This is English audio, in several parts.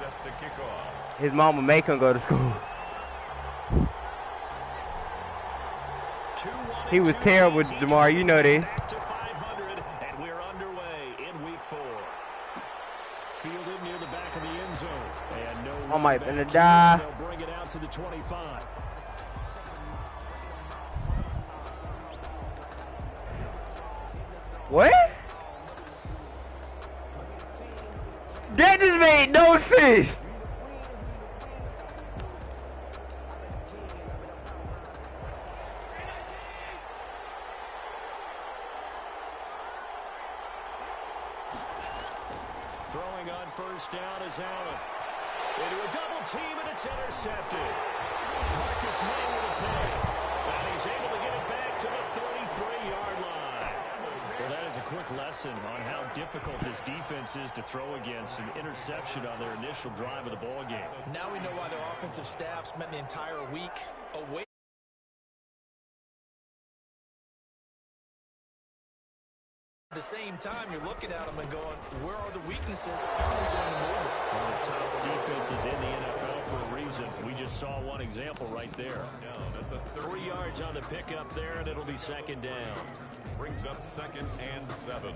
set to kick off. His mama make him go to school. He was terrible, Jamar. You know this. Back to 500, and we're underway in week 4. Fielded near the back of the end zone. And no I might finna die. They'll bring it out to the 25. What? That just made no sense. Throwing on first down is Allen. Into a double team, and it's intercepted. Marcus May with a pick. And he's able to get it back to the 33-yard line. Well, that is a quick lesson on how difficult this defense is to throw against. An interception on their initial drive of the ball game. Now we know why their offensive staff spent the entire week away. At the same time, you're looking at them and going, where are the weaknesses? How are we going to move it? One of the top defenses in the NFL for a reason. We just saw one example right there. 3 yards on the pickup there, and it'll be second down. Brings up 2nd and 7.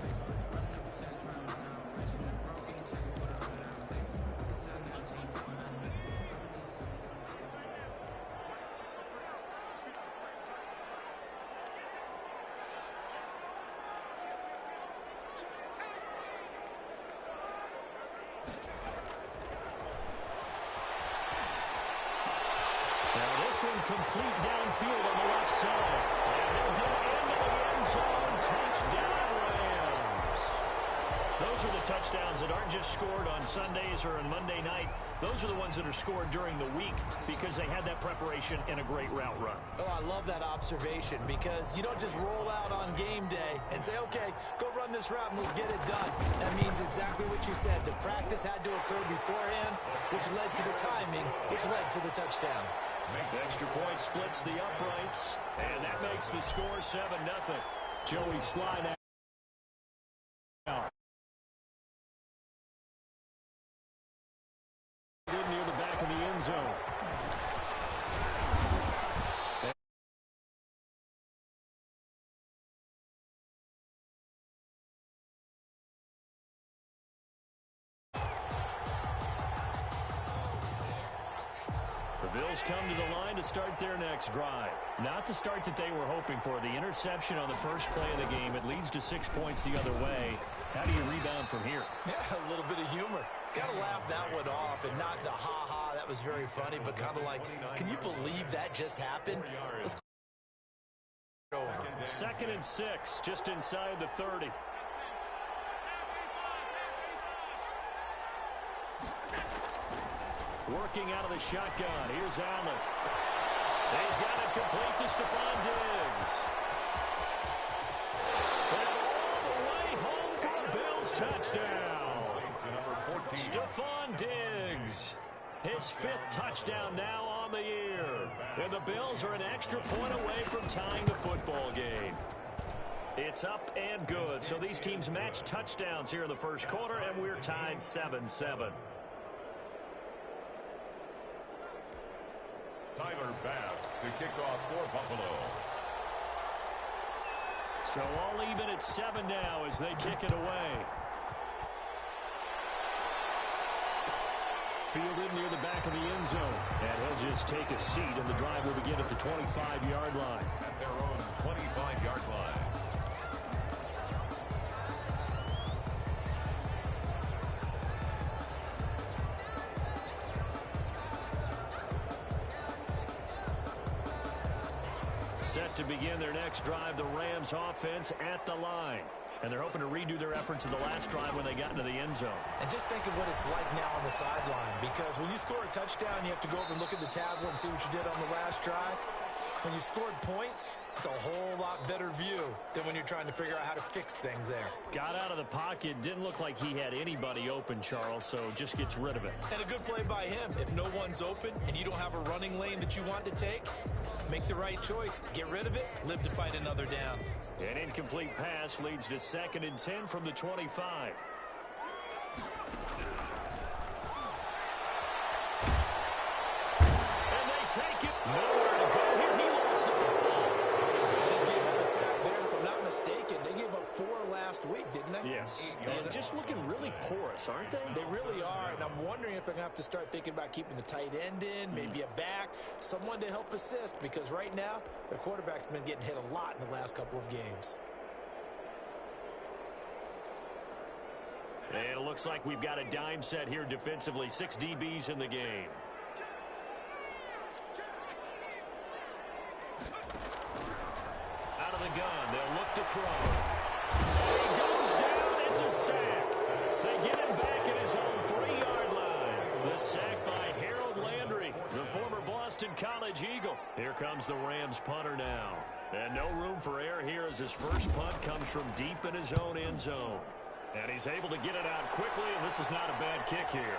Complete downfield on the left side. And he'll get into the end zone. Touchdown, Rams. Those are the touchdowns that aren't just scored on Sundays or on Monday night. Those are the ones that are scored during the week because they had that preparation and a great route run. Oh, I love that observation because you don't just roll out on game day and say, okay, go run this route and let's get it done. That means exactly what you said. The practice had to occur beforehand, which led to the timing, which led to the touchdown. The extra point splits the uprights, and that makes the score 7-0. Joey slide out. Near the back of the end zone. Bills come to the line to start their next drive. Not the start that they were hoping for. The interception on the first play of the game. It leads to 6 points the other way. How do you rebound from here? Yeah, a little bit of humor. Got to laugh that one off and not the ha-ha. That was very funny, but kind of like, can you believe that just happened? Let's go over. 2nd and 6, just inside the 30. Working out of the shotgun. Here's Allen. He's got it complete to Stephon Diggs. And all the way home for a Bills touchdown. Stephon Diggs. His 5th touchdown now on the year. And the Bills are an extra point away from tying the football game. It's up and good. So these teams match touchdowns here in the first quarter, and we're tied 7-7. Tyler Bass to kick off for Buffalo. So all even at 7 now as they kick it away. Fielded near the back of the end zone. And he'll just take a seat, and the drive will begin at the 25-yard line. At their own 25-yard line. Set to begin their next drive, the Rams offense at the line. And they're hoping to redo their efforts in the last drive when they got into the end zone. And just think of what it's like now on the sideline, because when you score a touchdown, you have to go over and look at the tablet and see what you did on the last drive. When you scored points, it's a whole lot better view than when you're trying to figure out how to fix things there. Got out of the pocket. Didn't look like he had anybody open, Charles, so just gets rid of it. And a good play by him. If no one's open and you don't have a running lane that you want to take, make the right choice. Get rid of it. Live to fight another down. An incomplete pass leads to 2nd and 10 from the 25. take it. Nowhere to go here. He lost the football. They just gave up a sack there. If I'm not mistaken, they gave up 4 last week, didn't they? Yes. And just looking really porous, aren't they? They really are, and I'm wondering if they're going to have to start thinking about keeping the tight end in, maybe a back, someone to help assist, because right now, their quarterback's been getting hit a lot in the last couple of games. And it looks like we've got a dime set here defensively. 6 DBs in the game. Out of the gun, they'll look to throw. He goes down, it's a sack. They get him back at his own 3-yard line. The sack by Harold Landry, the former Boston College Eagle. Here comes the Rams punter now. And no room for error here as his first punt comes from deep in his own end zone. And he's able to get it out quickly, and this is not a bad kick here.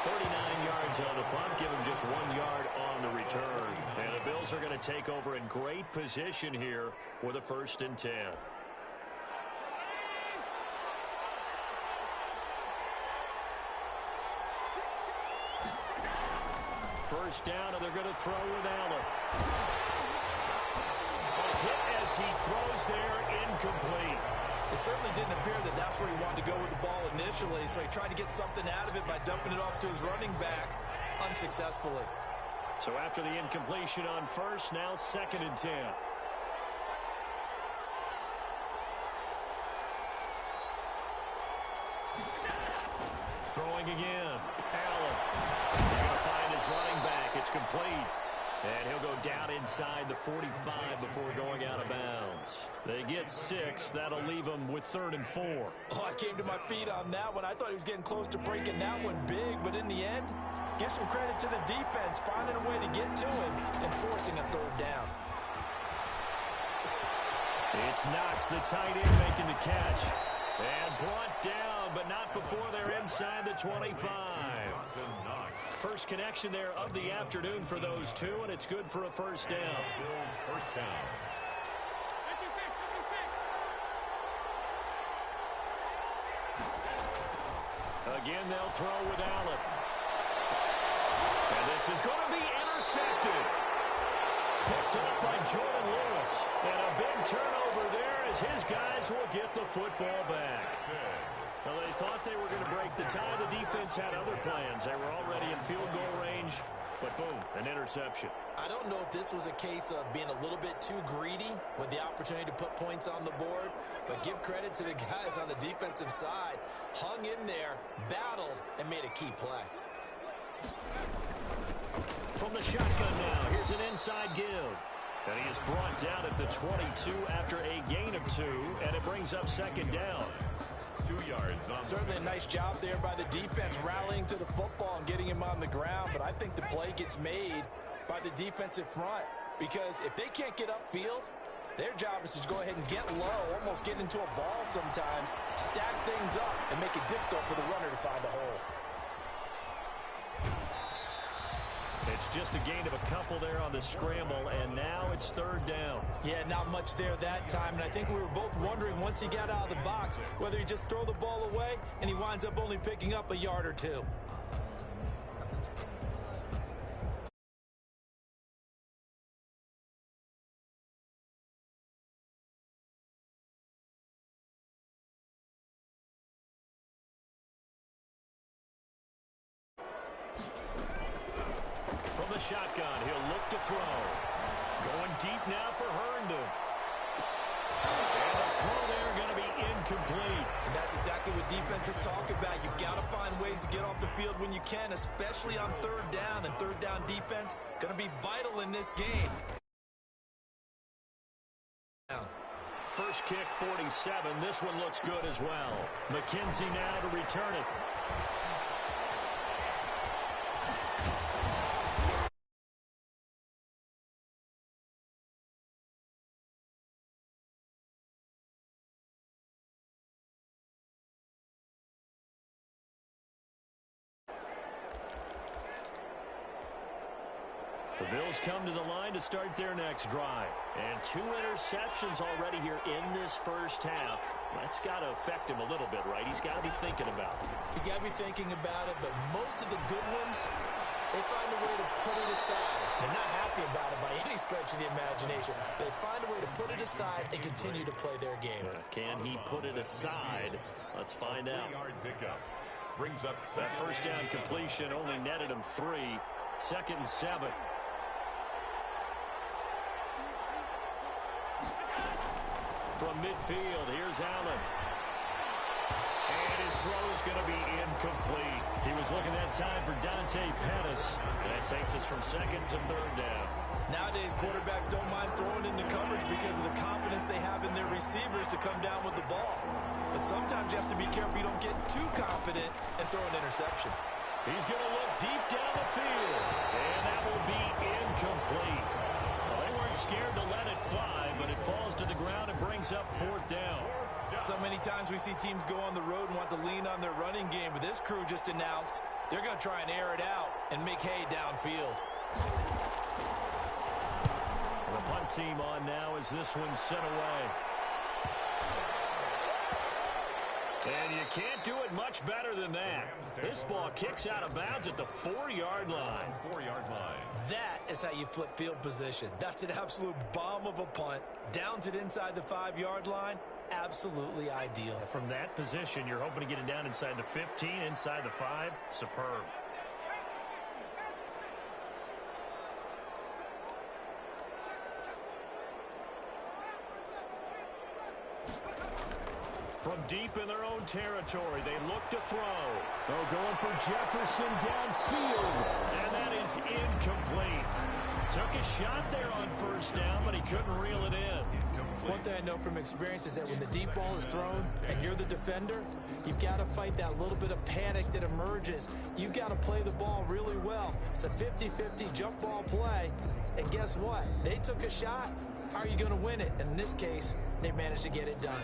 39 yards on the punt, give him just 1 yard on the return. And the Bills are going to take over in great position here with a 1st and 10. First down, and they're going to throw with Allen. A hit as he throws there, incomplete. It certainly didn't appear that that's where he wanted to go with the ball initially, so he tried to get something out of it by dumping it off to his running back unsuccessfully. So after the incompletion on first, now 2nd and 10. Throwing again. Allen. They're going to find his running back. It's complete. And he'll go down inside the 45 before going out of bounds. They get 6. That'll leave them with 3rd and 4. Oh, I came to my feet on that one. I thought he was getting close to breaking that one big, but in the end, give some credit to the defense, finding a way to get to him and forcing a 3rd down. It's Knox, the tight end, making the catch. And brought down, but not before they're inside the 25. First connection there of the afternoon for those two, and it's good for a 1st down. Bills first down. Again, they'll throw with Allen. And this is going to be intercepted. Picked up by Jordan Lewis. And a big turnover there as his guys will get the football back. Well, they thought they were going to break the tie. The defense had other plans. They were already in field goal range, but boom, an interception. I don't know if this was a case of being a little bit too greedy with the opportunity to put points on the board, but give credit to the guys on the defensive side. Hung in there, battled, and made a key play. From the shotgun now, here's an inside give. And he is brought down at the 22 after a gain of 2, and it brings up 2nd down. 2 yards on. Certainly a nice job there by the defense rallying to the football and getting him on the ground, but I think the play gets made by the defensive front because if they can't get upfield, their job is to go ahead and get low, almost get into a ball sometimes, stack things up, and make it difficult for the runner to find a hole. It's just a gain of a couple there on the scramble, and now it's 3rd down. Yeah, not much there that time, and I think we were both wondering once he got out of the box whether he just throw the ball away and he winds up only picking up a yard or 2. From the shotgun, he'll look to throw. Going deep now for Herndon. And the throw there going to be incomplete. And that's exactly what defenses talk about. You've got to find ways to get off the field when you can, especially on 3rd down. And 3rd down defense going to be vital in this game. First kick, 47. This one looks good as well. McKenzie now to return it. The Bills come to the line to start their next drive. And 2 interceptions already here in this first half. That's got to affect him a little bit, right? He's got to be thinking about it. He's got to be thinking about it, but most of the good ones, they find a way to put it aside. They're not happy about it by any stretch of the imagination. They find a way to put it aside and continue to play their game. Can he put it aside? Let's find out. Pickup brings up that first down completion only netted him 3. 2nd and 7. From midfield, here's Allen. And his throw is going to be incomplete. He was looking that time for Dante Pettis. That takes us from 2nd to 3rd down. Nowadays, quarterbacks don't mind throwing into coverage because of the confidence they have in their receivers to come down with the ball. But sometimes you have to be careful you don't get too confident and throw an interception. He's going to look deep down the field. And that will be incomplete. Well, they weren't scared to let it fly, but it falls to the ground and brings up 4th down. So many times we see teams go on the road and want to lean on their running game, but this crew just announced they're going to try and air it out and make hay downfield. The punt team on now as this one's sent away. And you can't do it much better than that. This ball kicks out of bounds at the 4-yard line. 4-yard line. That is how you flip field position. That's an absolute bomb of a punt. Downs it inside the 5-yard line. Absolutely ideal. From that position, you're hoping to get it down inside the 15, inside the 5. Superb. From deep in their own territory, they look to throw. Oh, going for Jefferson downfield. And that is incomplete. Took a shot there on 1st down, but he couldn't reel it in. One thing I know from experience is that when the deep ball is thrown and you're the defender, you've got to fight that little bit of panic that emerges. You've got to play the ball really well. It's a 50-50 jump ball play. And guess what? They took a shot. How are you going to win it? And in this case, they managed to get it done.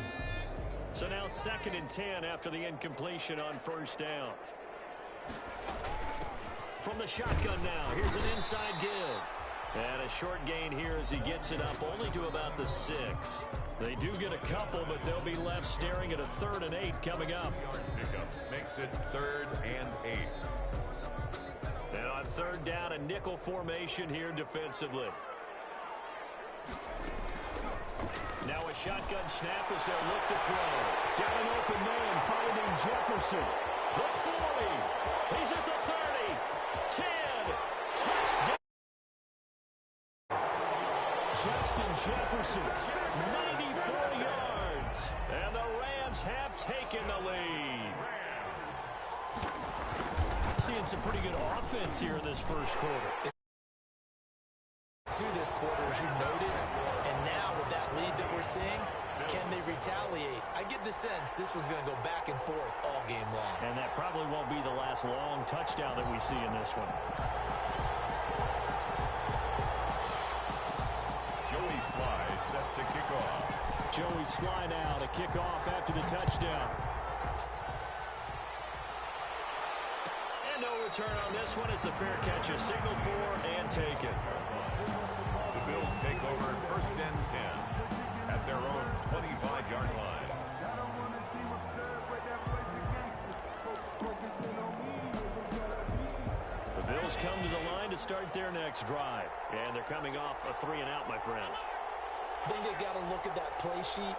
So now 2nd and 10 after the incompletion on 1st down. From the shotgun now, here's an inside give. And a short gain here as he gets it up only to about the 6. They do get a couple, but they'll be left staring at a 3rd and 8 coming up. Pickup makes it 3rd and 8. And on 3rd down, a nickel formation here defensively. Now a shotgun snap as they'll look to throw. Got an open man finding Jefferson. The 40. He's at the 30. 10. Touchdown. Justin Jefferson, 94 yards. And the Rams have taken the lead. Seeing some pretty good offense here in this first quarter. To this quarter, as you noted, and now with that lead that we're seeing, can they retaliate? I get the sense this one's going to go back and forth all game long. And that probably won't be the last long touchdown that we see in this one. Joey Sly set to kick off. Joey Sly now to kick off after the touchdown. And no return on this one as the fair catch is signaled for and taken. The Bills take over 1st and 10 at their own 25-yard line. The Bills come to the line to start their next drive. And they're coming off a 3-and-out, my friend. I think they got to look at that play sheet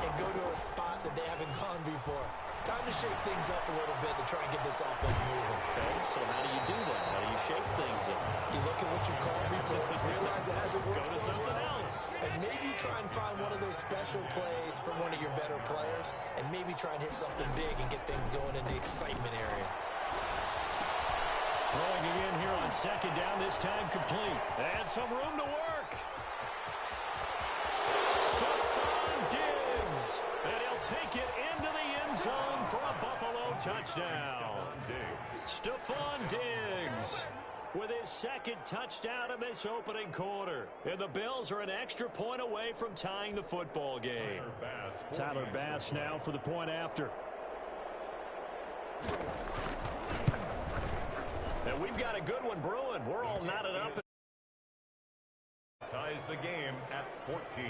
and go to a spot that they haven't gone before. Time to shake things up a little bit to try and get this offense moving. Okay, so how do you do that? How do you shake things up? You look at what you called before, realize it hasn't worked Go to so something well, else. and maybe try and find one of those special plays from one of your better players, and maybe try and hit something big and get things going in the excitement area. Throwing it in here on 2nd down, this time complete. And some room to work. Stephon Diggs. And he'll take it into the end zone for a Buffalo touchdown. Stephon Diggs with his 2nd touchdown in this opening quarter. And the Bills are an extra point away from tying the football game. Tyler Bass now for the point after. And we've got a good one brewing. We're all knotted up. the game at 14.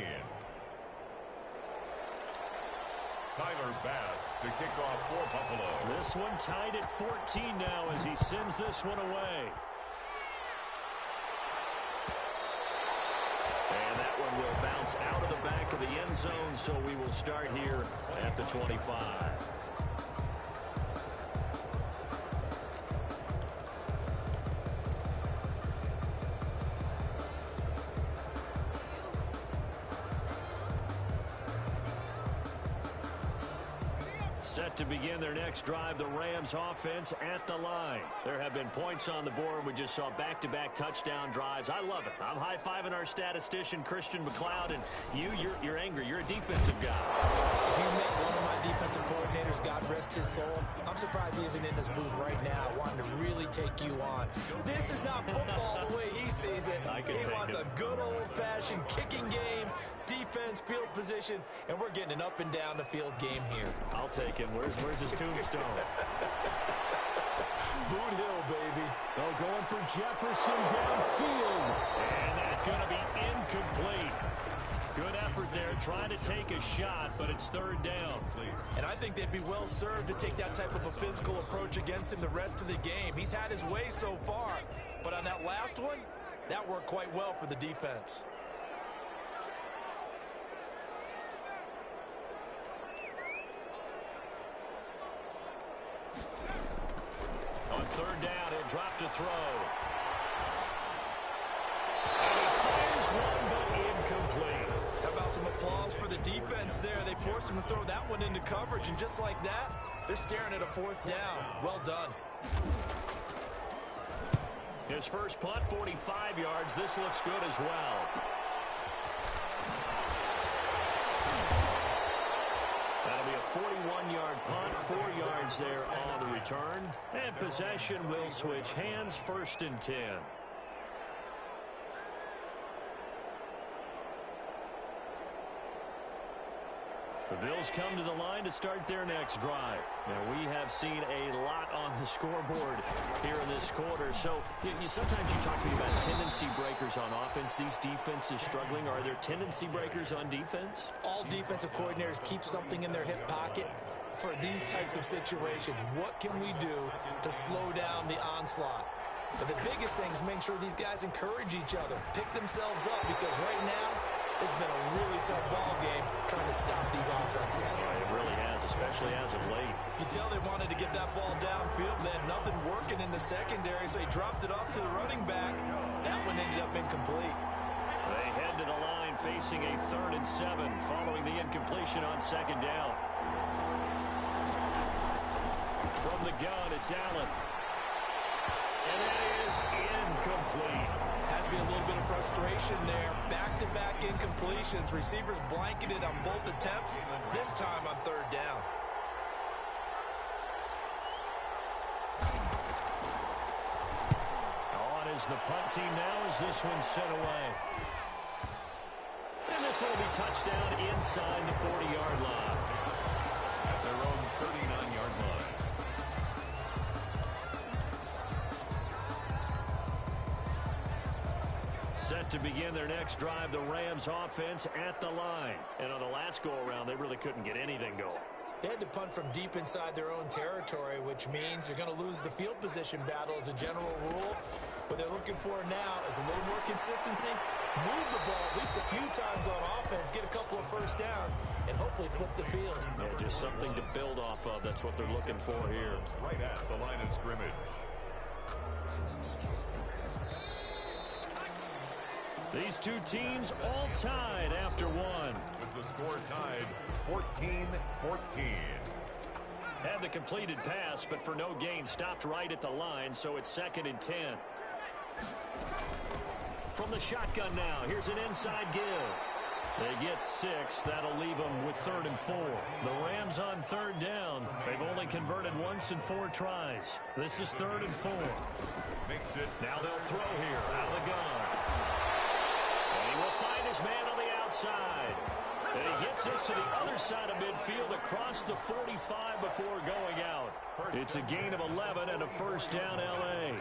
Tyler Bass to kick off for Buffalo. This one tied at 14 now as he sends this one away. And that one will bounce out of the back of the end zone, so we will start here at the 25. Set to begin their next drive, the Rams offense at the line. There have been points on the board. We just saw back-to-back touchdown drives. I love it. I'm high-fiving our statistician, Christian McLeod, and you're angry. You're a defensive guy. If you met one of my defensive coordinators, God rest his soul, I'm surprised he isn't in this booth right now wanting to really take you on. This is not football the way he sees it. He wants a good old-fashioned kicking game, defense, field position, and we're getting an up and down the field game here. I'll take him. Where's his tombstone? Boot Hill, baby. Oh, going for Jefferson downfield. And that's going to be incomplete. Good effort there, trying to take a shot, but it's third down. And I think they'd be well served to take that type of a physical approach against him the rest of the game. He's had his way so far, but on that last one, that worked quite well for the defense. On third down, he'll drop to throw. And he fires one, but incomplete. How about some applause for the defense there? They forced him to throw that one into coverage, and just like that, they're staring at a fourth down. Well done. His first punt, 45 yards. This looks good as well. That'll be a 41-yard punt, 4 yards there on the return. And possession will switch hands, 1st and 10. The Bills come to the line to start their next drive. Now, we have seen a lot on the scoreboard here in this quarter. So, sometimes you talk to me about tendency breakers on offense. These defenses struggling. Are there tendency breakers on defense? All defensive coordinators keep something in their hip pocket for these types of situations. What can we do to slow down the onslaught? But the biggest thing is making sure these guys encourage each other, pick themselves up, because right now, it's been a really tough ball game trying to stop these offenses. Yeah, it really has, especially as of late. You can tell they wanted to get that ball downfield. They had nothing working in the secondary, so he dropped it off to the running back. That one ended up incomplete. They head to the line facing a 3rd and 7 following the incompletion on 2nd down. From the gun, it's Allen. And that is incomplete. Has to be a little bit of frustration there. Back-to-back incompletions. Receivers blanketed on both attempts, this time on 3rd down. On is the punt team now as this one's sent away. And this one will be touchdown inside the 40-yard line. At their own 39-yard line. Set to begin their next drive, the Rams offense at the line. And on the last go-around, they really couldn't get anything going. They had to punt from deep inside their own territory, which means you're going to lose the field position battle as a general rule. What they're looking for now is a little more consistency, move the ball at least a few times on offense, get a couple of first downs, and hopefully flip the field. Yeah, just something to build off of. That's what they're looking for here. Right at the line of scrimmage. These two teams all tied after one. With the score tied 14-14. Had the completed pass, but for no gain, stopped right at the line, so it's 2nd and 10. From the shotgun now, here's an inside give. They get 6. That'll leave them with 3rd and 4. The Rams on 3rd down. They've only converted once in 4 tries. This is 3rd and 4. Makes it. Now they'll throw here out of the gun. And he will find his man on the outside. And he gets this to the other side of midfield across the 45 before going out. It's a gain of 11 and a 1st down, L.A.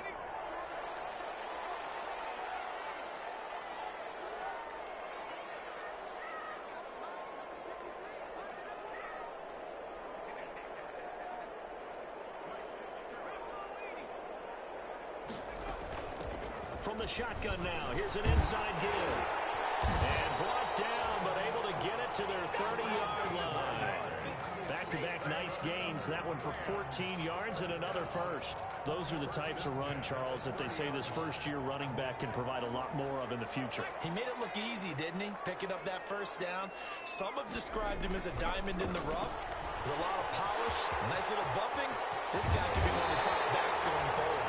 from the shotgun now. Here's an inside give. And brought down, but able to get it to their 30-yard line. Back-to-back nice gains. That one for 14 yards and another first. Those are the types of run, Charles, that they say this first-year running back can provide a lot more of in the future. He made it look easy, didn't he? Picking up that first down. Some have described him as a diamond in the rough. With a lot of polish, nice little buffing. This guy could be one of the top backs going forward.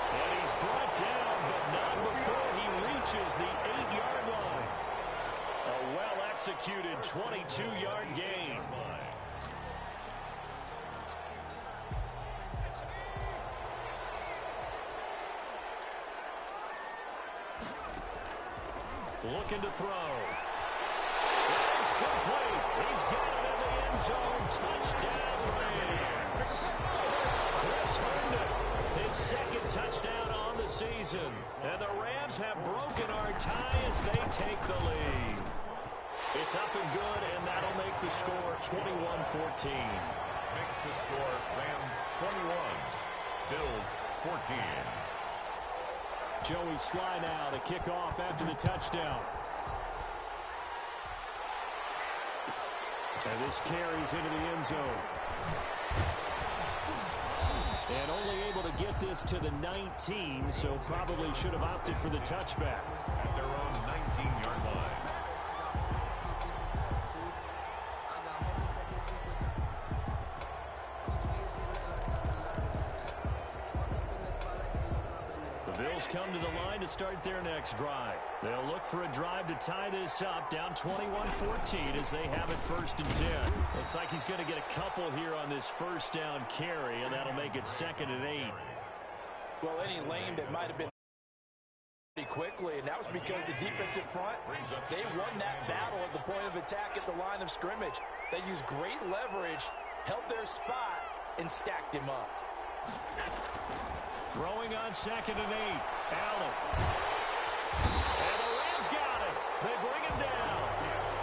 And he's brought down, but not before he reaches the 8-yard line. A well-executed 22-yard gain. Looking to throw. It's complete. He's got it in the end zone. Touchdown, Rams. Chris Herndon, his second touchdown on the season. And the Rams have broken our tie as they take the lead. It's up and good, and that'll make the score 21-14. Makes the score Rams 21, Bills 14. Joey Sly now to kick off after the touchdown. And this carries into the end zone. And only able to get this to the 19, so probably should have opted for the touchback. At their own 19-yard line. Bills come to the line to start their next drive. They'll look for a drive to tie this up, down 21-14 as they have it 1st and 10. Looks like he's going to get a couple here on this first down carry, and that'll make it 2nd and 8. Well, any lane that might have been pretty quickly, and that was because the defensive front, they won that battle at the point of attack at the line of scrimmage. They used great leverage, held their spot, and stacked him up. Throwing on 2nd and 8. Allen. And the Rams got it. They bring him down.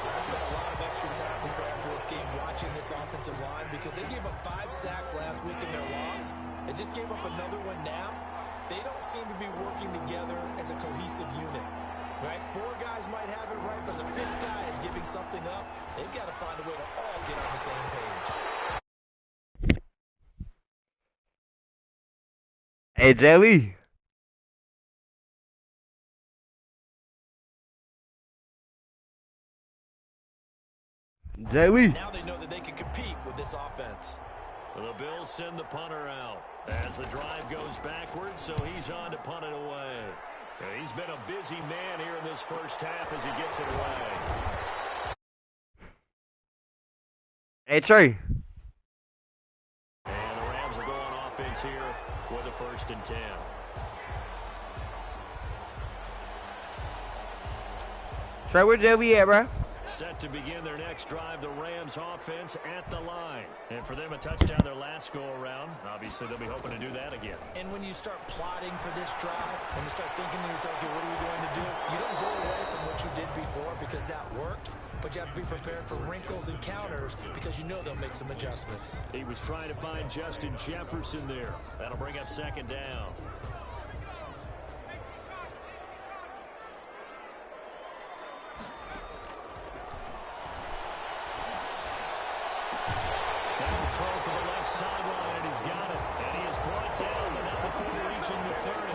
I spent a lot of extra time preparing for this game watching this offensive line because they gave up 5 sacks last week in their loss. They just gave up another one now. They don't seem to be working together as a cohesive unit. Right? 4 guys might have it right, but the 5th guy is giving something up. They've got to find a way to all get on the same page. Hey, Joey. Joey. Now they know that they can compete with this offense. The Bills send the punter out as the drive goes backwards, so he's on to punt it away. And he's been a busy man here in this first half as he gets it away. Hey, Trey. And the Rams are going offense here with a 1st and 10. Trey, where Joey at, bro? Set to begin their next drive, the Rams offense at the line. And for them, a touchdown their last go-around. Obviously, they'll be hoping to do that again. And when you start plotting for this drive, and you start thinking to yourself, okay, what are we going to do? You don't go away from what you did before because that worked, but you have to be prepared for wrinkles and counters because you know they'll make some adjustments. He was trying to find Justin Jefferson there. That'll bring up 2nd down. Throw for the left sideline, and he's got it. And he is brought down, but not before reaching the 30.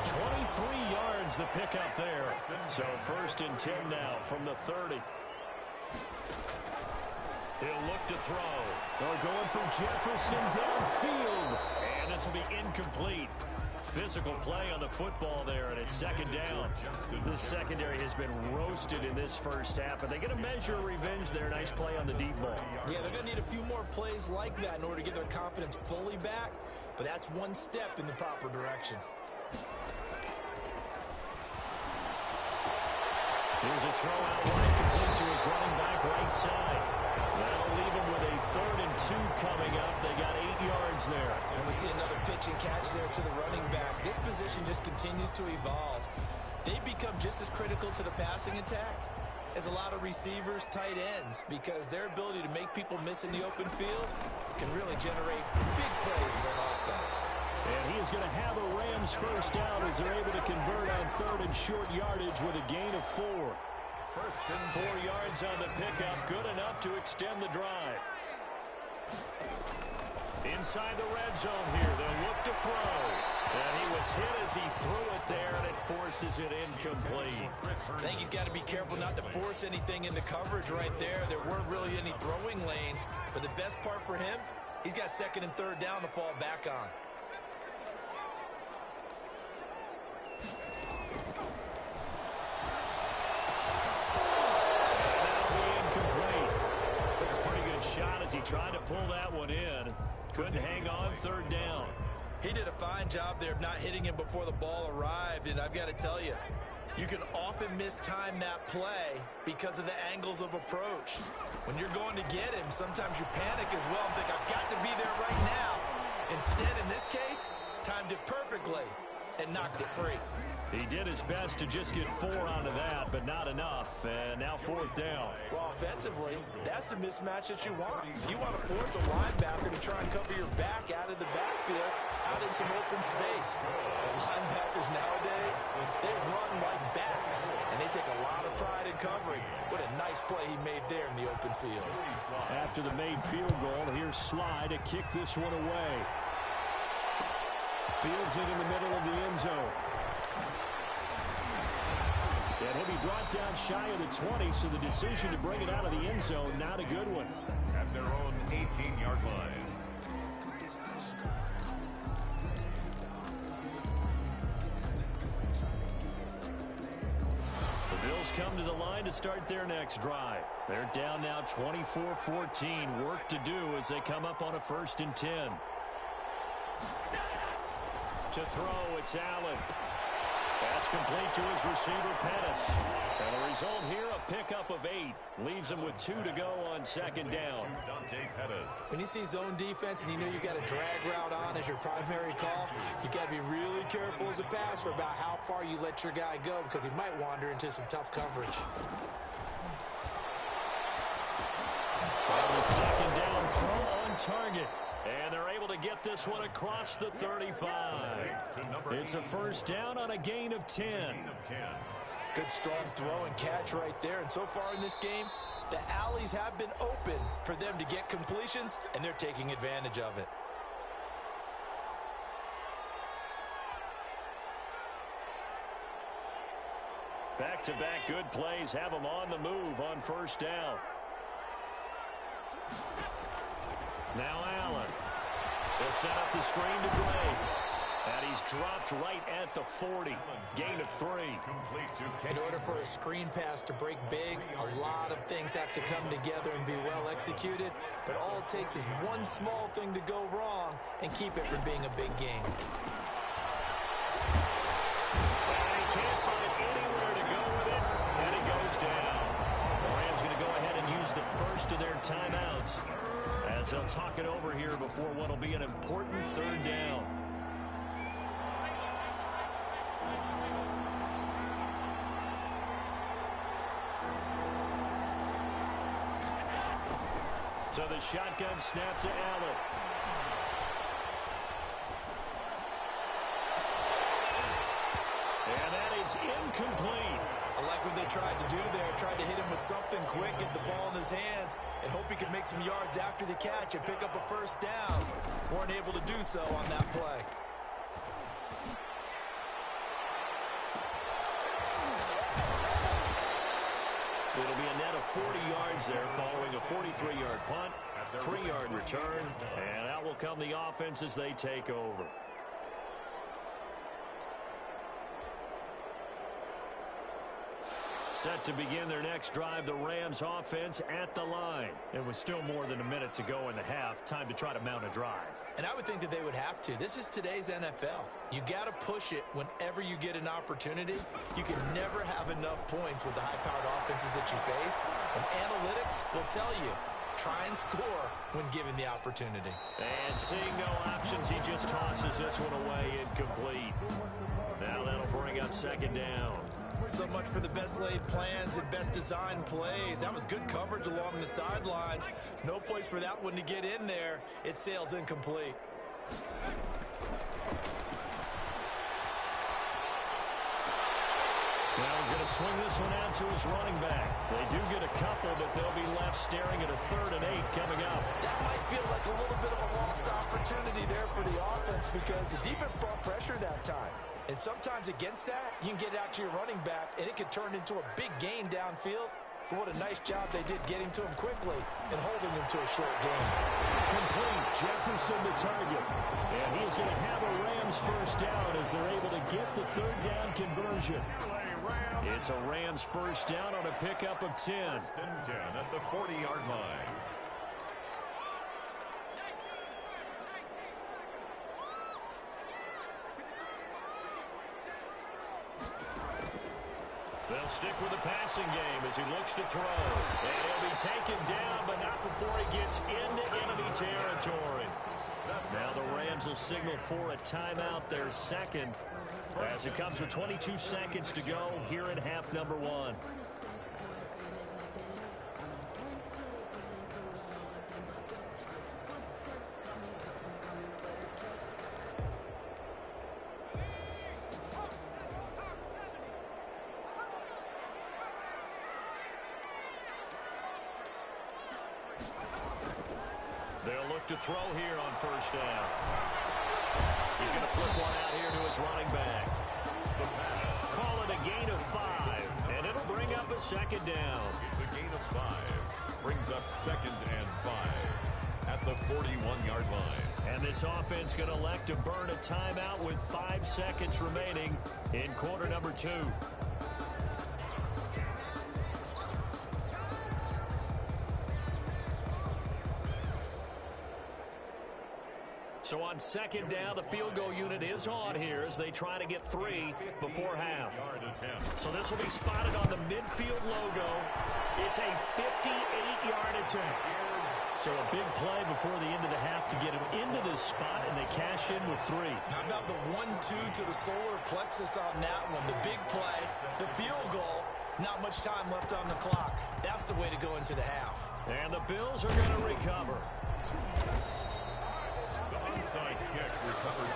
23 yards the pickup there. So 1st and 10 now from the 30. He'll look to throw. They're going for Jefferson downfield. And this will be incomplete. Physical play on the football there, and it's 2nd down. This secondary has been roasted in this first half, but they get a measure of revenge there. Nice play on the deep ball. Yeah, they're going to need a few more plays like that in order to get their confidence fully back, but that's one step in the proper direction. Here's a throw out wide, complete to his running back right side. That'll leave him with a 3rd and 2 coming up. They got 8 yards there. And we see another pitch and catch there to the running back. This position just continues to evolve. They become just as critical to the passing attack as a lot of receivers, tight ends, because their ability to make people miss in the open field can really generate big plays for an offense. And he is is going to have a Rams first down as they're able to convert on 3rd and short yardage with a gain of 4. 4 yards on the pickup, good enough to extend the drive. Inside the red zone here, they'll look to throw. And he was hit as he threw it there, and it forces it incomplete. I think he's got to be careful not to force anything into coverage right there. There weren't really any throwing lanes, but the best part for him, he's got 2nd and 3rd down to fall back on. Took a pretty good shot as he tried to pull that one in. Couldn't hang on 3rd down. He did a fine job there of not hitting him before the ball arrived, and I've got to tell you, you can often mistime that play because of the angles of approach. When you're going to get him, sometimes you panic as well and think, I've got to be there right now. Instead, in this case, timed it perfectly and knocked it free. He did his best to just get 4 onto that, but not enough. And now 4th down. Well, offensively, that's the mismatch that you want. You want to force a linebacker to try and cover your back out of the backfield, out in some open space. The linebackers nowadays, they run like backs, and they take a lot of pride in covering. What a nice play he made there in the open field. After the made field goal, here's Sly to kick this one away. Fields it in the middle of the end zone. And he'll be brought down shy of the 20, so the decision to bring it out of the end zone, not a good one. At their own 18-yard line. The Bills come to the line to start their next drive. They're down now 24-14. Work to do as they come up on a 1st and 10. To throw, it's Allen. Pass complete to his receiver, Pettis. And the result here, a pickup of 8. Leaves him with 2 to go on 2nd down. When you see zone defense and you know you got a drag route on as your primary call, you got to be really careful as a passer about how far you let your guy go because he might wander into some tough coverage. On the 2nd down throw on target. And they're able to get this one across the 35. It's a 1st down on a gain of 10. Good strong throw and catch right there. And so far in this game, the alleys have been open for them to get completions, and they're taking advantage of it. Back-to-back good plays have them on the move on 1st down. Now Allen. They'll set up the screen to Gray. And he's dropped right at the 40. Gain of 3. In order for a screen pass to break big, a lot of things have to come together and be well executed. But all it takes is one small thing to go wrong and keep it from being a big game. And he can't find anywhere to go with it. And he goes down. The Rams going to go ahead and use the first of their timeouts as they'll talk it over here before what will be an important 3rd down. So the shotgun snap to Allen. And that is incomplete. I like what they tried to do there. Tried to hit him with something quick, get the ball in his hands, and hope he could make some yards after the catch and pick up a 1st down. Weren't able to do so on that play. It'll be a net of 40 yards there following a 43-yard punt, 3-yard return, and out will come the offense as they take over. Set to begin their next drive, the Rams offense at the line. And with still more than a minute to go in the half, time to try to mount a drive. And I would think that they would have to. This is today's NFL. You got to push it whenever you get an opportunity. You can never have enough points with the high-powered offenses that you face. And analytics will tell you, try and score when given the opportunity. And seeing no options, he just tosses this one away incomplete. Now that'll bring up 2nd down. So much for the best laid plans and best designed plays. That was good coverage along the sidelines. No place for that one to get in there. It sails incomplete. swing this one out to his running back. They do get a couple, but they'll be left staring at a 3rd and 8 coming up. That might feel like a little bit of a lost opportunity there for the offense because the defense brought pressure that time. And sometimes against that, you can get it out to your running back, and it could turn into a big gain downfield. So what a nice job they did getting to him quickly and holding him to a short gain. Complete. Jefferson to target. And he's going to have a Rams first down as they're able to get the 3rd down conversion. It's a Rams first down on a pickup of 10. 10 at the 40-yard line. They'll stick with the passing game as he looks to throw. And he'll be taken down, but not before he gets into enemy territory. Now the Rams will signal for a timeout, their 2nd, as it comes with 22 seconds to go here in half number 1. They'll look to throw here on first down. He's going to flip one out here to his running back. Call it a gain of 5, and it'll bring up a 2nd down. It's a gain of 5. Brings up 2nd and 5 at the 41-yard line. And this offense going to elect to burn a timeout with 5 seconds remaining in quarter number 2. So on 2nd down, the field goal unit is on here as they try to get 3 before half. So this will be spotted on the midfield logo. It's a 58-yard attempt. So a big play before the end of the half to get him into this spot, and they cash in with 3. How about the 1-2 to the solar plexus on that one? The big play, the field goal, not much time left on the clock. That's the way to go into the half. And the Bills are going to recover.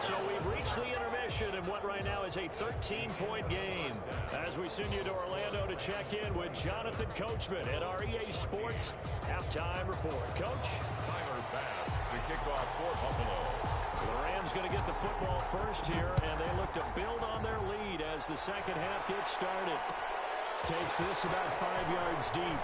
So we've reached the intermission in what right now is a 13-point game as we send you to Orlando to check in with Jonathan Coachman at our EA Sports Halftime Report. Coach? Tyler Bass to kick off for Buffalo. The Rams going to get the football first here, and they look to build on their lead as the second half gets started. Takes this about 5 yards deep.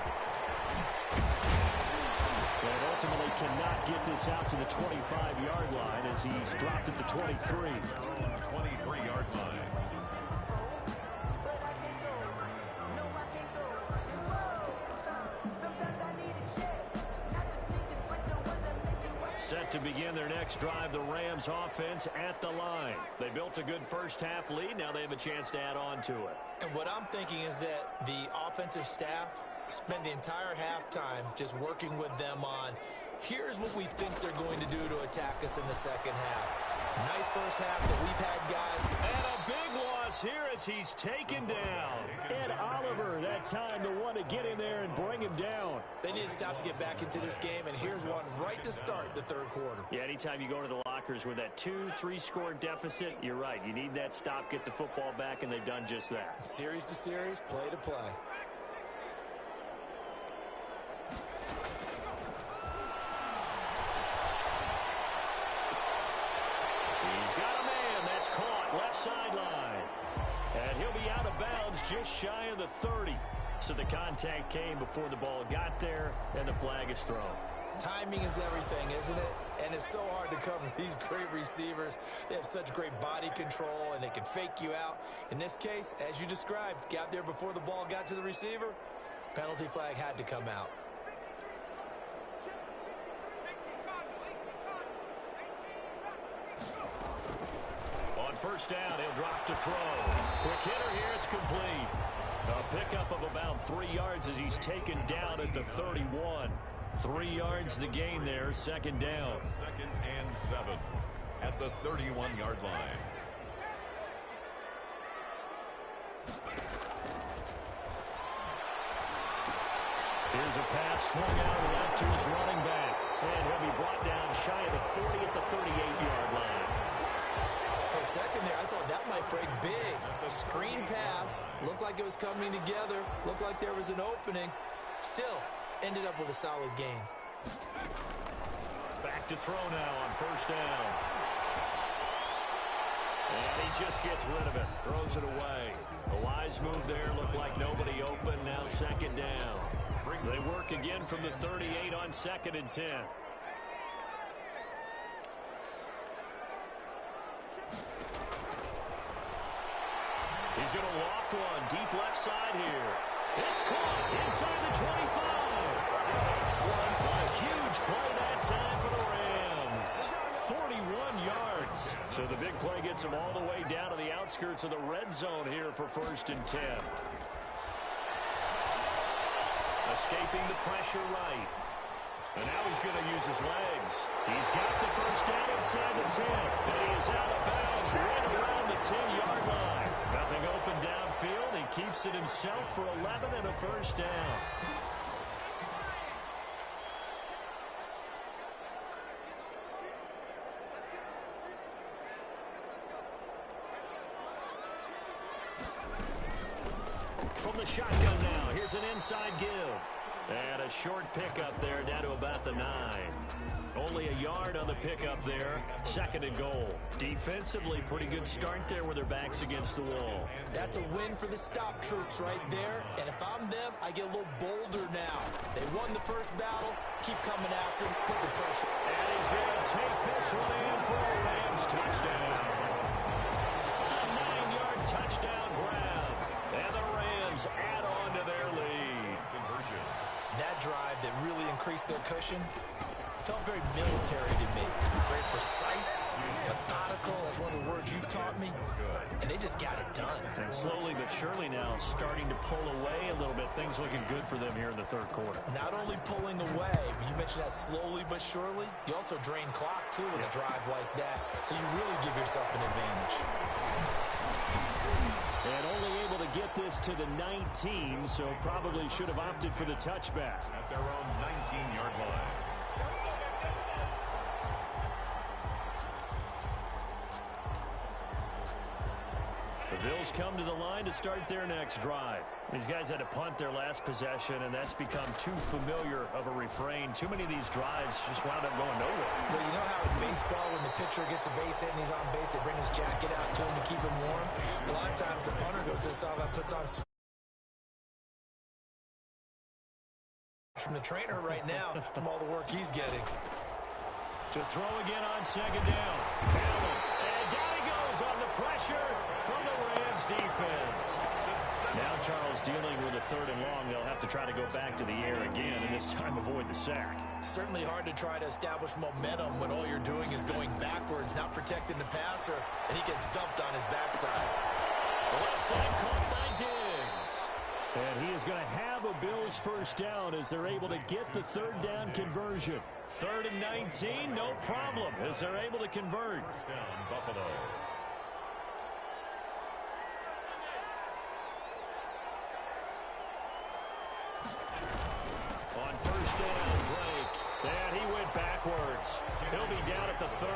But ultimately cannot get this out to the 25-yard line as he's dropped at the 23. 23-yard line. Set to begin their next drive, the Rams offense at the line. They built a good first half lead. Now they have a chance to add on to it. And what I'm thinking is that the offensive staff spend the entire halftime just working with them on, here's what we think they're going to do to attack us in the second half. Nice first half that we've had, guys. And a big loss here as he's taken down. Ed Oliver, that time the one to get in there and bring him down. They need to stop to get back into this game, and here's one right to start the third quarter. Yeah, anytime you go to the lockers with that 2-3 score deficit, you're right. You need that stop, get the football back, and they've done just that. Series to series, play to play. He's got a man that's caught left sideline. And he'll be out of bounds just shy of the 30. So the contact came before the ball got there, and the flag is thrown. Timing is everything, isn't it? And it's so hard to cover these great receivers. They have such great body control, and they can fake you out. In this case, as you described, got there before the ball got to the receiver. Penalty flag had to come out. On first down, he'll drop to throw. Quick hitter here, it's complete. A pickup of about 3 yards as he's taken down at the 31. 3 yards the gain there, second down. 2nd and 7 at the 31-yard line. Here's a pass swung out left to his running back. And he'll be brought down shy of the 40 at the 38-yard line. For second there, I thought that might break big. Screen pass, looked like it was coming together, looked like there was an opening. Still, ended up with a solid game. Back to throw now on first down. And he just gets rid of it, throws it away. A wise move there, looked like nobody open, now second down. They work again from the 38 on 2nd and 10. He's going to loft one deep left side here. It's caught inside the 25. A huge play that time for the Rams. 41 yards. So the big play gets him all the way down to the outskirts of the red zone here for 1st and 10. Escaping the pressure right. And now he's going to use his legs. He's got the first down inside the 10. And he is out of bounds right around the 10-yard line. Nothing open downfield. He keeps it himself for 11 and a first down. From the shotgun now, here's an inside give. And a short pickup there down to about the 9. Only a yard on the pickup there. 2nd and goal. Defensively, pretty good start there with their backs against the wall. That's a win for the stop troops right there. And if I'm them, I get a little bolder now. They won the first battle. Keep coming after them. Put the pressure. And he's going to take this one in for a Rams touchdown. A 9-yard touchdown grab. And the Rams add on to their lead. Conversion. That drive that really increased their cushion felt very military to me. Very precise, methodical. That's one of the words you've taught me. And they just got it done. And slowly but surely now starting to pull away a little bit. Things looking good for them here in the 3rd quarter. Not only pulling away, but you mentioned that slowly but surely. You also drain clock, too, with a drive like that. So you really give yourself an advantage. And only able to get this to the 19, so probably should have opted for the touchback. At their own 19-yard line. The Bills come to the line to start their next drive. These guys had to punt their last possession, and that's become too familiar of a refrain. Too many of these drives just wound up going nowhere. Well, you know how in baseball, when the pitcher gets a base hit and he's on base, they bring his jacket out to him to keep him warm? A lot of times the punter goes to the sideline, puts on from the trainer right now from all the work he's getting. To throw again on 2nd down. Allen. And down he goes on the pressure from the Rams defense. Now Charles dealing with a 3rd and long. They'll have to try to go back to the air again and this time avoid the sack. Certainly hard to try to establish momentum when all you're doing is going backwards, not protecting the passer, and he gets dumped on his backside. The left side caught by Diggs. And he is going to have a Bills first down as they're able to get the 3rd down conversion. 3rd and 19, no problem as they're able to convert. First down, Buffalo. On first down, Drake. And he went backwards. He'll be down at the 30.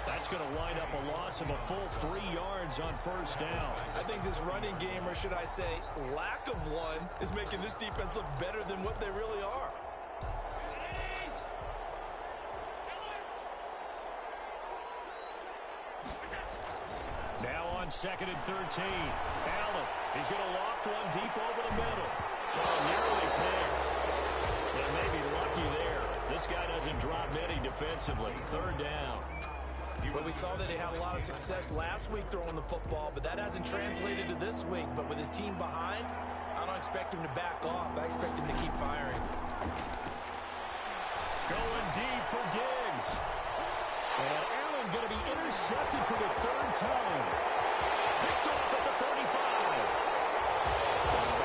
That's going to wind up a loss of a full 3 yards on first down. I think this running game, or should I say lack of one, is making this defense look better than what they really are. Now on 2nd and 13. Allen, he's going to loft one deep over the middle. Oh, nearly picked. And maybe lucky there. This guy doesn't drop many defensively. 3rd down. Well, we saw that he had a lot of success last week throwing the football, but that hasn't translated to this week. But with his team behind, I don't expect him to back off. I expect him to keep firing. Going deep for Diggs. And Allen going to be intercepted for the 3rd time. Picked off at the 35.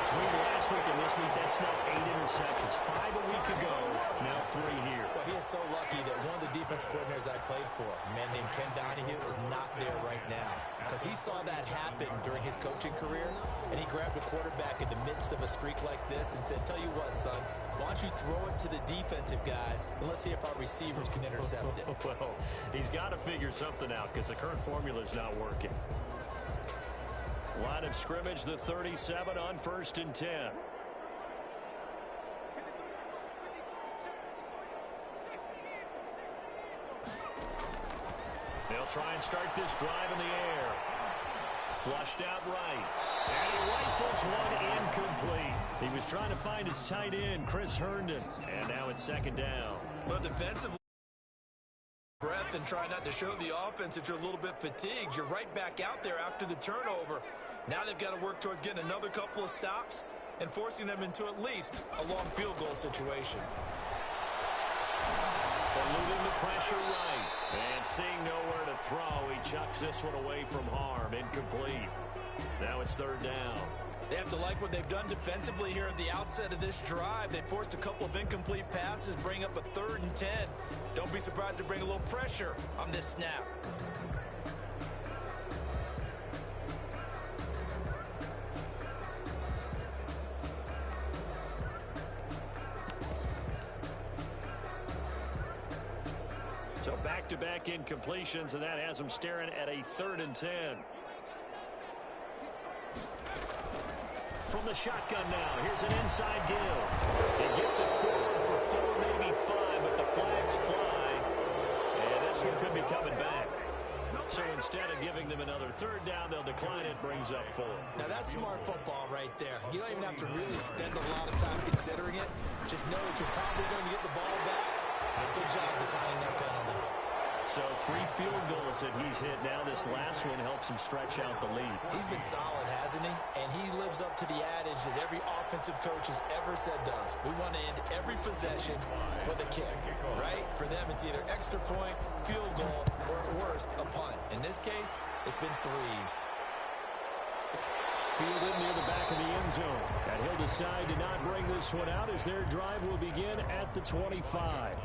Between last week and this week, that's now 8 interceptions. 5 a week ago, now 3 here. Well, he is so lucky that one of the defense coordinators I played for, a man named Ken Donahue, is not there right now. because he saw that happen during his coaching career, and he grabbed a quarterback in the midst of a streak like this and said, tell you what, son, why don't you throw it to the defensive guys, and let's see if our receivers can intercept it. Well, he's got to figure something out because the current formula is not working. Line of scrimmage, the 37 on 1st and 10. They'll try and start this drive in the air. Flushed out right. And he rifles one incomplete. He was trying to find his tight end, Chris Herndon. And now it's 2nd down. Well, defensively, breath and try not to show the offense that you're a little bit fatigued. You're right back out there after the turnover. Now they've got to work towards getting another couple of stops and forcing them into at least a long field goal situation. Eluding the pressure right. And seeing nowhere to throw, he chucks this one away from harm. Incomplete. Now it's 3rd down. They have to like what they've done defensively here at the outset of this drive. They forced a couple of incomplete passes, bring up a 3rd and 10. Don't be surprised to bring a little pressure on this snap. So back-to-back incompletions, and that has them staring at a 3rd and 10. From the shotgun now, here's an inside give. He gets it forward for 4, maybe 5, but the flags fly. And this one could be coming back. So instead of giving them another 3rd down, they'll decline it, brings up 4. Now that's smart football right there. You don't even have to really spend a lot of time considering it. Just know that you're probably going to get the ball back. Good job declining that penalty. So 3 field goals that he's hit now. This last one helps him stretch out the lead. He's been solid, hasn't he? And he lives up to the adage that every offensive coach has ever said to us. We want to end every possession with a kick, right? For them, it's either extra point, field goal, or at worst, a punt. In this case, it's been 3s. Fielded near the back of the end zone. And he'll decide to not bring this one out as their drive will begin at the 25.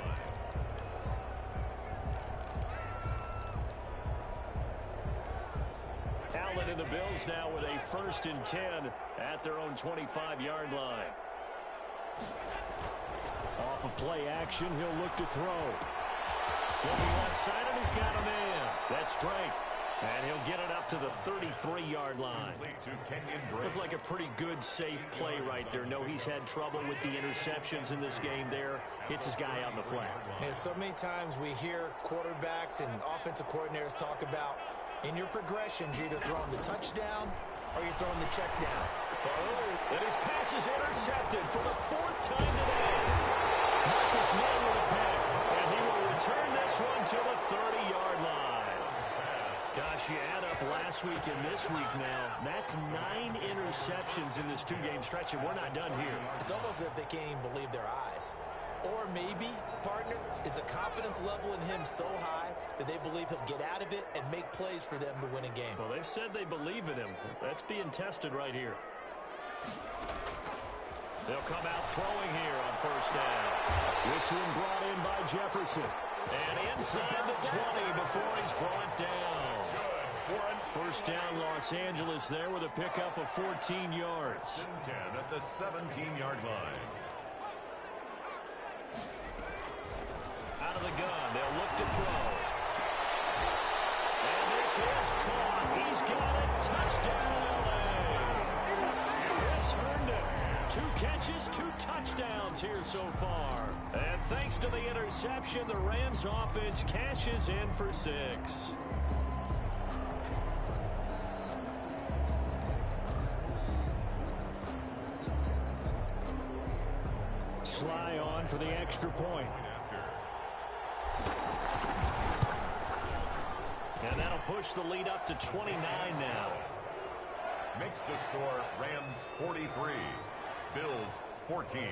Allen and the Bills now with a 1st and 10 at their own 25-yard line. Off of play action, he'll look to throw. Looking left side, and he's got a man. That's Drake. And he'll get it up to the 33-yard line. Looked like a pretty good, safe play right there. No, he's had trouble with the interceptions in this game there. Hits his guy out in the flat. Yeah, so many times we hear quarterbacks and offensive coordinators talk about in your progressions, you're either throwing the touchdown or you're throwing the check down. And his pass is intercepted for the 4th time today. Marcus May with a pick. And he will return this one to the 30-yard line. Gosh, you add up last week and this week now, that's 9 interceptions in this 2-game stretch, and we're not done here. It's almost as if they can't even believe their eyes. Or maybe, partner, is the confidence level in him so high that they believe he'll get out of it and make plays for them to win a game. Well, they've said they believe in him. That's being tested right here. They'll come out throwing here on 1st down. This one brought in by Jefferson. And inside the 20 before he's brought down. 1st down, Los Angeles there with a pickup of 14 yards. 10 at the 17-yard line. Out of the gun, they'll look to throw. And this is caught. He's got it. Touchdown, LA. Chris Herndon. 2 catches, 2 touchdowns here so far. And thanks to the interception, the Rams offense cashes in for 6. Sly on for the extra point. And that'll push the lead up to 29 now. Makes the score Rams 43, Bills 14.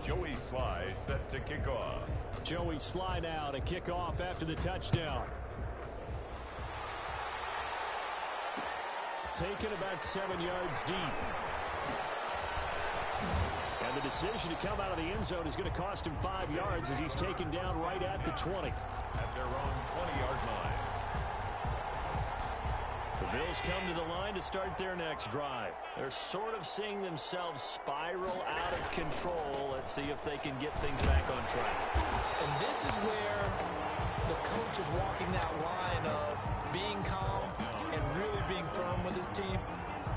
Joey Sly set to kick off. Joey Sly now to kick off after the touchdown. taken about 7 yards deep. And the decision to come out of the end zone is going to cost him 5 yards as he's taken down right at the 20. At their own 20-yard line. The Bills come to the line to start their next drive. They're sort of seeing themselves spiral out of control. Let's see if they can get things back on track. And this is where the coach is walking that line of being calm and really being firm with his team.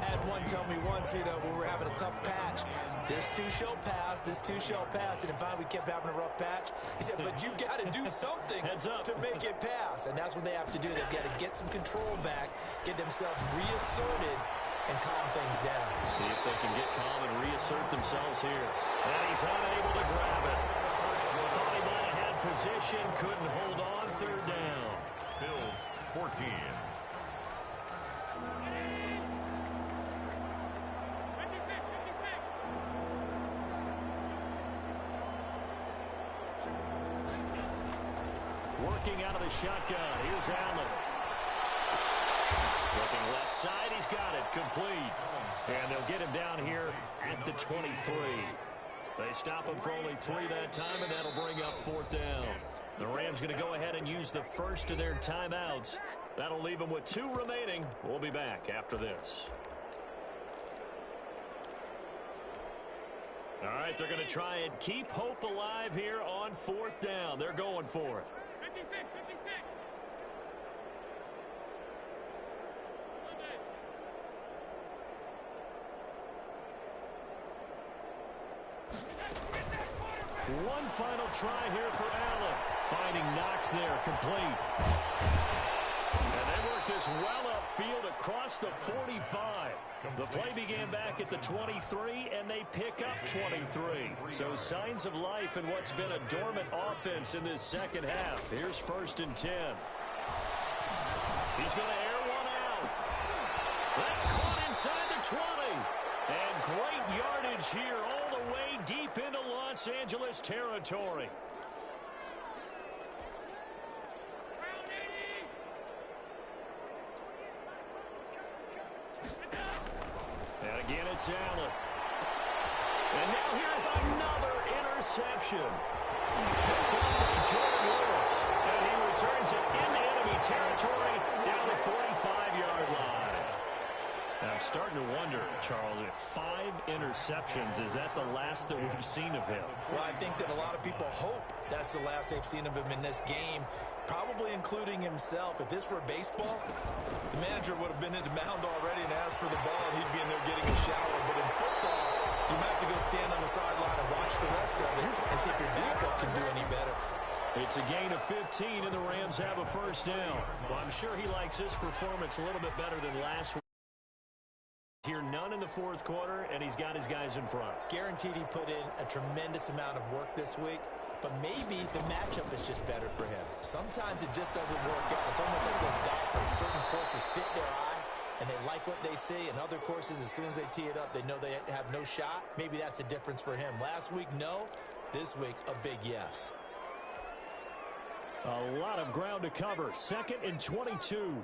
I had one tell me once, when we were having a tough patch, this too shall pass, this too shall pass. And then finally we kept having a rough patch. He said, but you got to do something to make it pass. And that's what they have to do. They've got to get some control back, get themselves reasserted, and calm things down. See if they can get calm and reassert themselves here. And he's unable to grab it. Thought he might have had position, couldn't hold on, third down. Bills 14. Working out of the shotgun. Here's Allen. Looking left side. He's got it. Complete. And they'll get him down here at the 23. They stop him for only 3 that time, and that'll bring up 4th down. The Rams going to go ahead and use the first of their timeouts. That'll leave them with 2 remaining. We'll be back after this. All right, they're going to try and keep hope alive here on 4th down. They're going for it. 56. One final try here for Allen. Finding Knox there, complete. And they work this well upfield across the 45. The play began back at the 23, and they pick up 23. So signs of life in what's been a dormant offense in this second half. Here's 1st and 10. He's going to air one out. That's caught inside the 20. And great yardage here all the way deep into Los Angeles territory. And again, it's Allen. And now here's another interception. Picked up by Jordan Lewis. And he returns it into enemy territory down the 45-yard line. I'm starting to wonder, Charles, if 5 interceptions, is that the last that we've seen of him? Well, I think that a lot of people hope that's the last they've seen of him in this game, probably including himself. If this were baseball, the manager would have been in the mound already and asked for the ball, and he'd be in there getting a shower. But in football, you might have to go stand on the sideline and watch the rest of it and see if your backup can do any better. It's a gain of 15, and the Rams have a 1st down. Well, I'm sure he likes his performance a little bit better than last week. Here, none in the 4th quarter, and he's got his guys in front. Guaranteed he put in a tremendous amount of work this week, but maybe the matchup is just better for him. Sometimes it just doesn't work out. It's almost like those golfers. Certain courses fit their eye, and they like what they see, and other courses, as soon as they tee it up, they know they have no shot. Maybe that's the difference for him. Last week, no. This week, a big yes. A lot of ground to cover. 2nd and 22.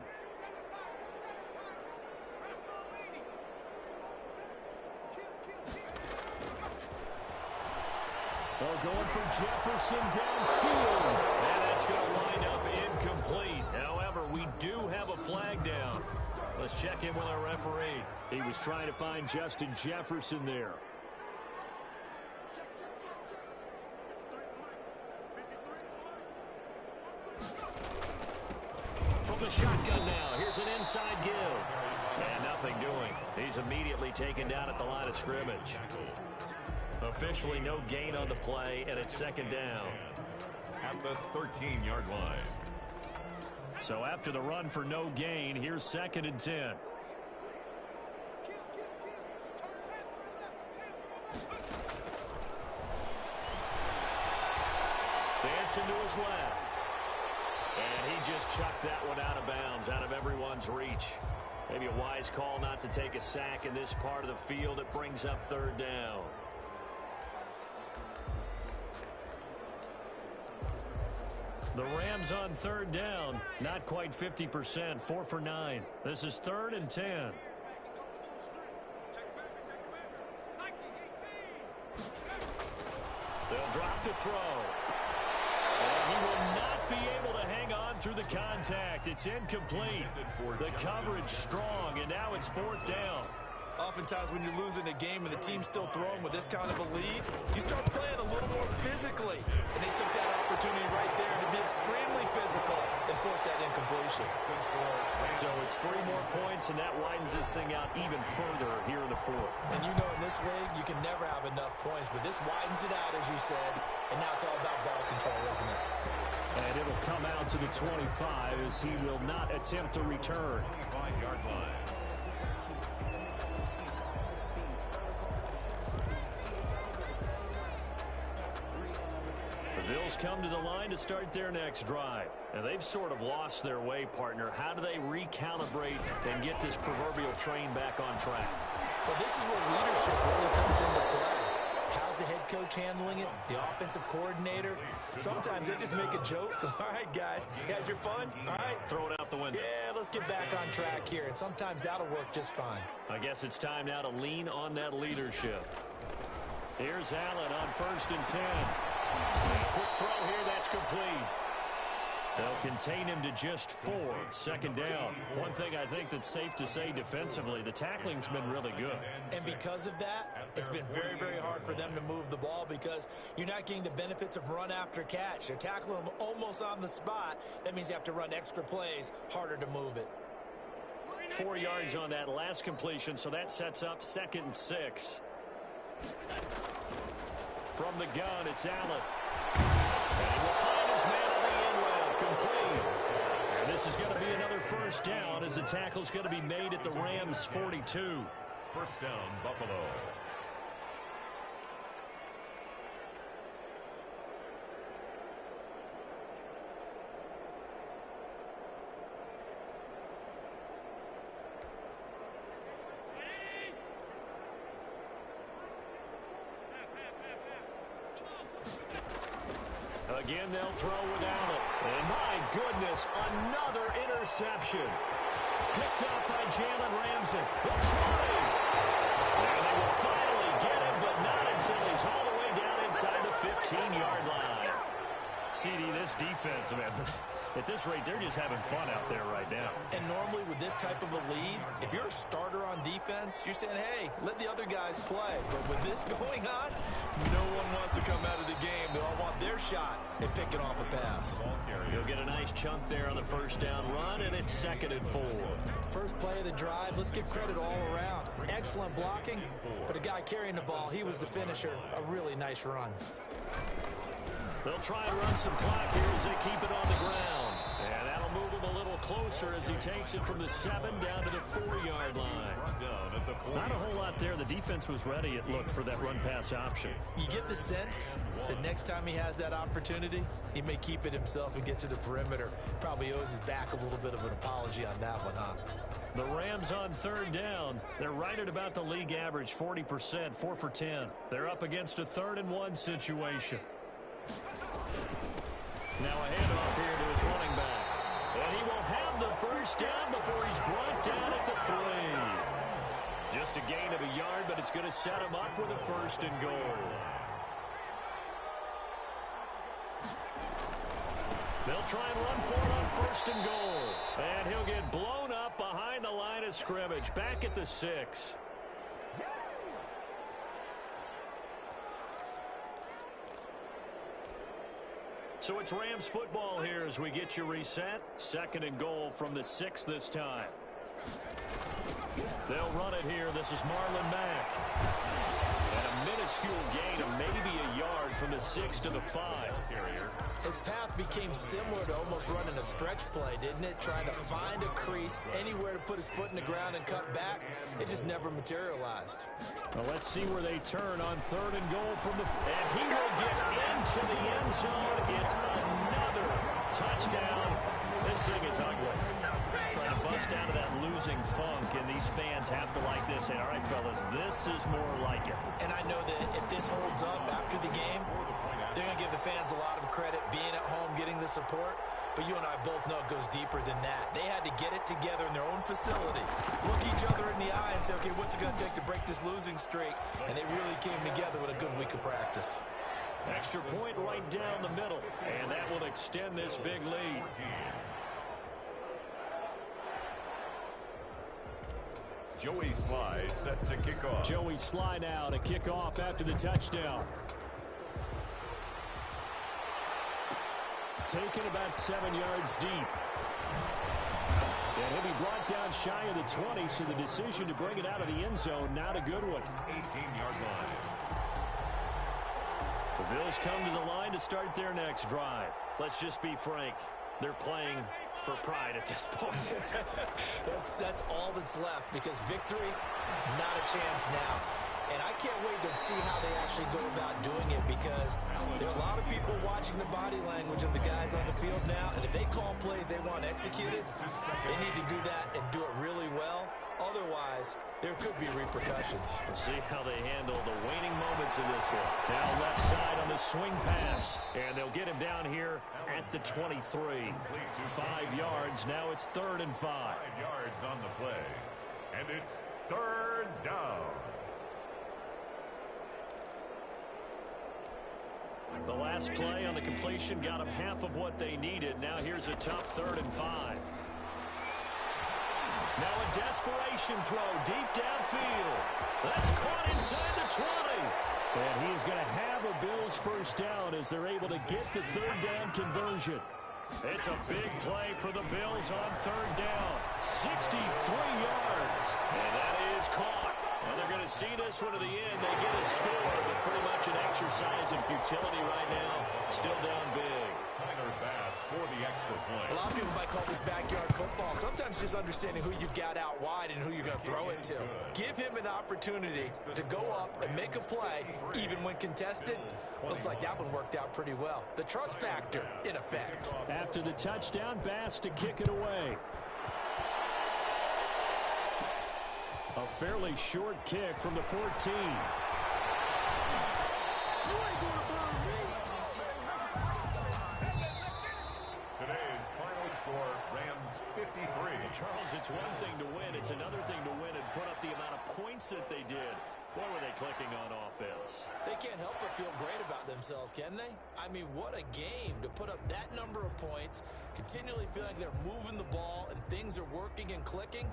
They're going for Jefferson downfield. And that's going to wind up incomplete. However, we do have a flag down. Let's check in with our referee. He was trying to find Justin Jefferson there. From the shotgun now, here's an inside give. And nothing doing. He's immediately taken down at the line of scrimmage. Officially no gain on the play, and it's 2nd down. At the 13-yard line. So after the run for no gain, here's 2nd and 10. Dancing to his left. And he just chucked that one out of bounds, out of everyone's reach. Maybe a wise call not to take a sack in this part of the field. It brings up 3rd down. The Rams on 3rd down, not quite 50%, 4 for 9. This is 3rd and 10. He'll drop to throw. And he will not be able to hang on through the contact. It's incomplete. The coverage strong, and now it's 4th down. Oftentimes when you're losing a game and the team's still throwing with this kind of a lead, you start playing a little more physically. And they took that opportunity right there to be extremely physical and force that incompletion. So it's 3 more points, and that widens this thing out even further here in the 4th. And you know in this league, you can never have enough points, but this widens it out, as you said, and now it's all about ball control, isn't it? And it'll come out to the 25 as he will not attempt to return. 25-yard line. The Bills come to the line to start their next drive. And they've sort of lost their way, partner. How do they recalibrate and get this proverbial train back on track? Well, this is where leadership really comes into play. How's the head coach handling it? The offensive coordinator? Sometimes they just make a joke. All right, guys, you had your fun? All right. Throw it out the window. Yeah, let's get back on track here. And sometimes that'll work just fine. I guess it's time now to lean on that leadership. Here's Allen on 1st and 10. Quick throw here, that's complete. They'll contain him to just 4. 2nd down. One thing I think that's safe to say defensively, the tackling's been really good. And because of that, it's been very, very hard for them to move the ball because you're not getting the benefits of run after catch. They're tackling them almost on the spot. That means you have to run extra plays, harder to move it. 4 yards on that last completion, so that sets up 2nd and 6. From the gun, it's Allen. And he will find his man on the end route, complete. And this is going to be another 1st down as the tackle's going to be made at the Rams' 42. 1st down, Buffalo. Again, they'll throw with Allen. And my goodness, another interception. Picked up by Jalen Ramsey. They'll try. And they will finally get him, but not until he's all the way down inside the 15-yard line. CD, this defense, man, at this rate, they're just having fun out there right now. And normally with this type of a lead, if you're a starter on defense, you're saying, hey, let the other guys play. But with this going on, no one wants to come out of the game. They all want their shot at picking off a pass. You'll get a nice chunk there on the 1st down run, and it's 2nd and 4. First play of the drive, let's give credit all around. Excellent blocking, but the guy carrying the ball, he was the finisher. A really nice run. They'll try and run some clock here as they keep it on the ground. And that'll move him a little closer as he takes it from the 7 down to the 4-yard line. Not a whole lot there. The defense was ready, it looked, for that run-pass option. You get the sense that next time he has that opportunity, he may keep it himself and get to the perimeter. Probably owes his back a little bit of an apology on that one, huh? The Rams on 3rd down. They're right at about the league average, 40%, 4 for 10. They're up against a 3rd and 1 situation. Now a handoff here to his running back. And he will have the 1st down before he's brought down at the 3. Just a gain of a yard, but it's going to set him up with a 1st and goal. They'll try and run for it on 1st and goal. And he'll get blown up behind the line of scrimmage, back at the 6. So it's Rams football here as we get you reset. 2nd and goal from the 6 this time. They'll run it here. This is Marlon Mack. And a minuscule gain of maybe a yard from the 6 to the 5. His path became similar to almost running a stretch play, didn't it? Trying to find a crease, anywhere to put his foot in the ground and cut back. It just never materialized. Well, let's see where they turn on 3rd and goal from the... And he will get into the end zone. It's another touchdown. This thing is ugly. Trying to bust out of that losing funk, and these fans have to like this. Say, all right, fellas, this is more like it. And I know that if this holds up after the game, they're going to give the fans a lot of credit, being at home, getting the support. But you and I both know it goes deeper than that. They had to get it together in their own facility, look each other in the eye and say, okay, what's it going to take to break this losing streak? And they really came together with a good week of practice. Extra point right down the middle, and that will extend this big lead. Joey Sly set to kick off. Joey Sly now to kick off after the touchdown. Taken about 7 yards deep. And he'll be brought down shy of the 20, so the decision to bring it out of the end zone, not a good one. 18-yard line. The Bills come to the line to start their next drive. Let's just be frank. They're playing for pride at this point. that's all that's left, because victory, not a chance now. And I can't wait to see how they actually go about doing it, because there are a lot of people watching the body language of the guys on the field now, and if they call plays they want executed, they need to do that and do it really well. Otherwise, there could be repercussions. We'll see how they handle the waning moments of this one. Now left side on the swing pass, and they'll get him down here at the 23. 5 yards. Now it's 3rd and 5. 5 yards on the play, and it's 3rd down. The last play on the completion got them half of what they needed. Now here's a tough 3rd and 5. Now a desperation throw deep downfield. That's caught inside the 20. And he is going to have a Bills first down as they're able to get the 3rd down conversion. It's a big play for the Bills on 3rd down. 63 yards. And that is caught. And they're going to see this one to the end. They get a score, but pretty much an exercise in futility right now. Still down big. Tyler Bass for the extra point. A lot of people might call this backyard football. Sometimes just understanding who you've got out wide and who you're going to throw it to. Give him an opportunity to go up and make a play, even when contested. Looks like that one worked out pretty well. The trust factor, in effect. After the touchdown, Bass to kick it away. A fairly short kick from the 14. Today's final score, Rams 53. Charles, it's one thing to win. It's another thing to win and put up the amount of points that they did. Boy, were they clicking on offense. They can't help but feel great about themselves, can they? I mean, what a game to put up that number of points, continually feel like they're moving the ball and things are working and clicking.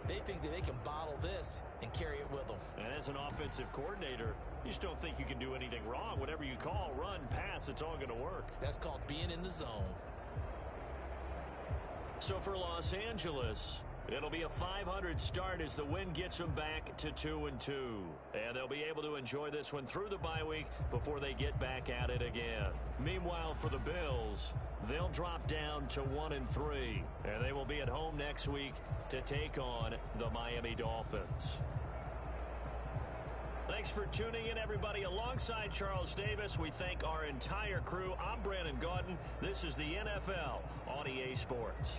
They think that they can bottle this and carry it with them. And as an offensive coordinator, you just don't think you can do anything wrong. Whatever you call, run, pass, it's all going to work. That's called being in the zone. So for Los Angeles, it'll be a 500 start as the win gets them back to 2-2. And they'll be able to enjoy this one through the bye week before they get back at it again. Meanwhile, for the Bills, they'll drop down to 1-3. And they will be at home next week to take on the Miami Dolphins. Thanks for tuning in, everybody. Alongside Charles Davis, we thank our entire crew. I'm Brandon Gaudin. This is the NFL on EA Sports.